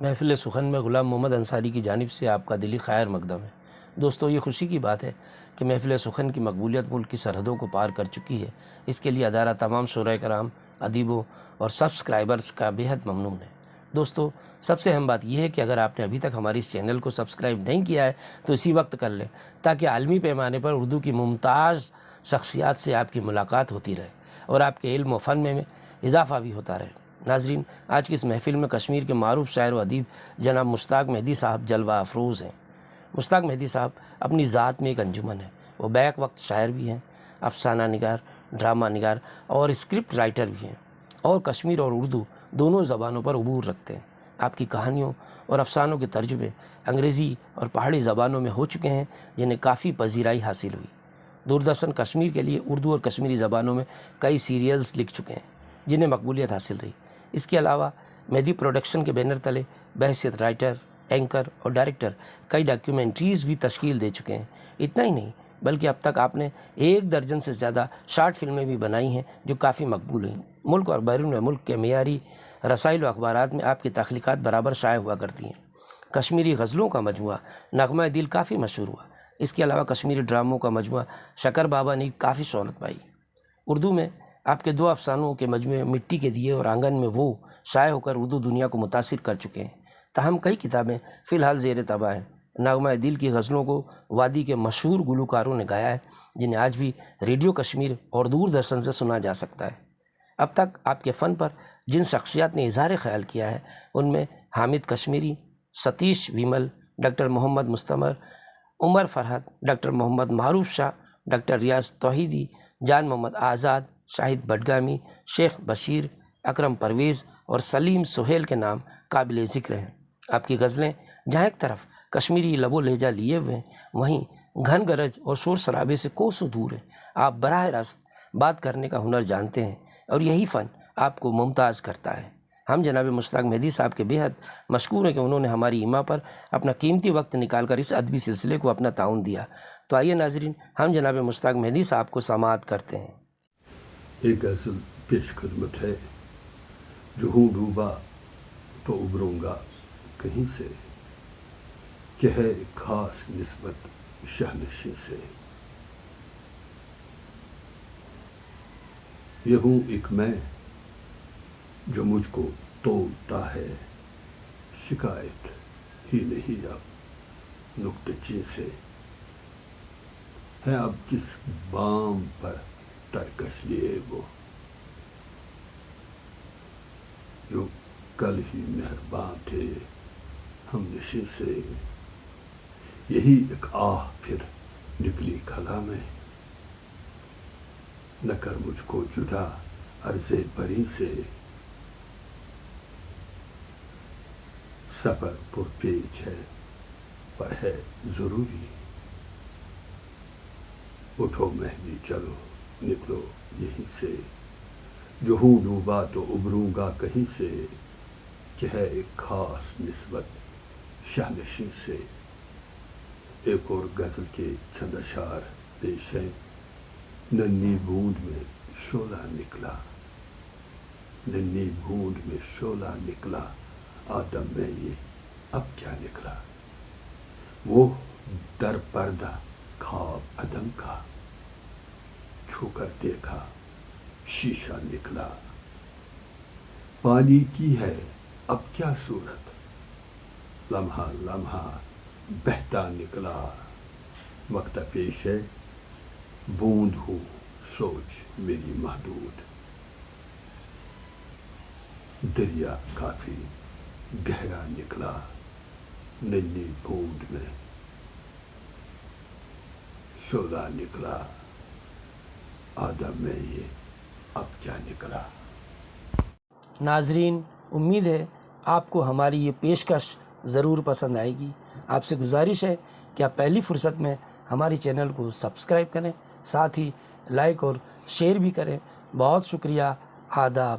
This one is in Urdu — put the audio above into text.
محفل سخن میں غلام محمد انصاری کی جانب سے آپ کا دلی خیر مقدم ہے۔ دوستو، یہ خوشی کی بات ہے کہ محفل سخن کی مقبولیت ملک کی سرحدوں کو پار کر چکی ہے۔ اس کے لیے ادارہ تمام شعراء کرام، ادیبوں اور سبسکرائبرز کا بیحد ممنون ہے۔ دوستو، سب سے اہم بات یہ ہے کہ اگر آپ نے ابھی تک ہماری اس چینل کو سبسکرائب نہیں کیا ہے تو اسی وقت کر لیں، تاکہ عالمی پیمانے پر اردو کی ممتاز شخصیات سے آپ کی ملاقات ہوتی رہے اور آپ کے علم و فن میں اضافہ بھی ہوتا رہے۔ ناظرین، آج کی اس محفل میں کشمیر کے معروف شاعر و ادیب جناب مشتاق مہدی صاحب جلوہ افروز ہیں۔ مشتاق مہدی صاحب اپنی ذات میں ایک انجمن ہے۔ وہ بیک وقت شاعر بھی ہیں، افسانہ نگار، ڈرامہ نگار اور اسکرپٹ رائٹر بھی ہیں، اور کشمیر اور اردو دونوں زبانوں پر عبور رکھتے ہیں۔ آپ کی کہانیوں اور افسانوں کے ترجمے انگریزی اور پہاڑی زبانوں میں ہو چکے ہیں، جنہیں کافی پذیرائی حاصل ہوئی۔ دوردرشن کشمیر کے لیے اردو اور کشمیری زبانوں میں کئی سیریلز لکھ چکے ہیں، جنہیں مقبولیت حاصل رہی۔ اس کے علاوہ مہدی پروڈکشن کے بینر تلے بحیثیت رائٹر، اینکر اور ڈائریکٹر کئی ڈاکیومنٹریز بھی تشکیل دے چکے ہیں۔ اتنا ہی نہیں بلکہ اب تک آپ نے 1 درجن سے زیادہ شارٹ فلمیں بھی بنائی ہیں، جو کافی مقبول ہوئیں۔ ملک اور بیرون ملک کے معیاری رسائل و اخبارات میں آپ کی تخلیقات برابر شائع ہوا کرتی ہیں۔ کشمیری غزلوں کا مجموعہ نغمہ دل کافی مشہور ہوا۔ اس کے علاوہ کشمیری ڈراموں کا مجموعہ شکر بابا نے کافی شہرت پائی۔ اردو میں آپ کے 2 افسانوں کے مجموعے مٹی کے دیے اور آنگن میں وہ شائع ہو کر اردو دنیا کو متاثر کر چکے ہیں۔ تاہم کئی کتابیں فی الحال زیر طبع ہیں۔ نغمہ دل کی غزلوں کو وادی کے مشہور گلوکاروں نے گایا ہے، جنہیں آج بھی ریڈیو کشمیر اور دوردرشن سے سنا جا سکتا ہے۔ اب تک آپ کے فن پر جن شخصیات نے اظہار خیال کیا ہے، ان میں حامد کشمیری، ستیش ویمل، ڈاکٹر محمد مستمر، عمر فرحت، ڈاکٹر محمد معروف شاہ، ڈاکٹر ریاض توحیدی، جان محمد آزاد، شاہد بڈگامی، شیخ بشیر، اکرم پرویز اور سلیم سہیل کے نام قابل ذکر ہیں۔ آپ کی غزلیں جہاں ایک طرف کشمیری لب و لہجہ لیے ہوئے ہیں، وہیں گھن گرج اور شور شرابے سے کوسوں دور ہیں۔ آپ براہ راست بات کرنے کا ہنر جانتے ہیں، اور یہی فن آپ کو ممتاز کرتا ہے۔ ہم جناب مشتاق مہدی صاحب کے بیحد مشکور ہیں کہ انہوں نے ہماری ایما پر اپنا قیمتی وقت نکال کر اس ادبی سلسلے کو اپنا تعاون دیا۔ تو آئیے ناظرین، ہم جناب مشتاق مہدی صاحب کو سماعت کرتے ہیں۔ ایک غزل پیش خدمت ہے۔ جو ہوں ڈوبا تو ابروں گا کہیں سے، کہ ہے خاص نسبت شہنشیں سے۔ یہ ہوں ایک میں جو مجھ کو توڑتا ہے، شکایت ہی نہیں اب نکتہ چین سے۔ ہے اب کس بام پر ترکش لیے وہ، جو کل ہی مہرباں تھے ہم نشیں سے۔ یہی ایک آہ پھر نکلی کھلا میں، نہ کر مجھ کو جدا عرض بری سے۔ سفر پرپیچ ہے پر ہے ضروری، اٹھو مہدی چلو نکلو یہیں سے۔ جو ہوں ڈوبا تو ابروں گا کہیں سے، کہ ہے ایک خاص نسبت شہنشیں سے۔ ایک اور غزل کے چند اشعار پیش ہیں۔ ننھی بوند میں شعلہ نکلا، ننھی بوند میں شعلہ نکلا، آدم میں یہ اب کیا نکلا۔ وہ در پردہ خواب عدم کا، چھو کر دیکھا شیشہ نکلا۔ پانی کی ہے اب کیا صورت، لمحہ لمحہ بہتا نکلا۔ وقت پیش ہے بوند ہو سوچ میری محدود، دریا کافی گہرا نکلا۔ ننھی بوند میں شعلہ نکلا، آدم میں یہ اب کیا نکلا۔ ناظرین، امید ہے آپ کو ہماری یہ پیشکش ضرور پسند آئے گی۔ آپ سے گزارش ہے کہ آپ پہلی فرصت میں ہماری چینل کو سبسکرائب کریں، ساتھ ہی لائک اور شیئر بھی کریں۔ بہت شکریہ۔ آداب۔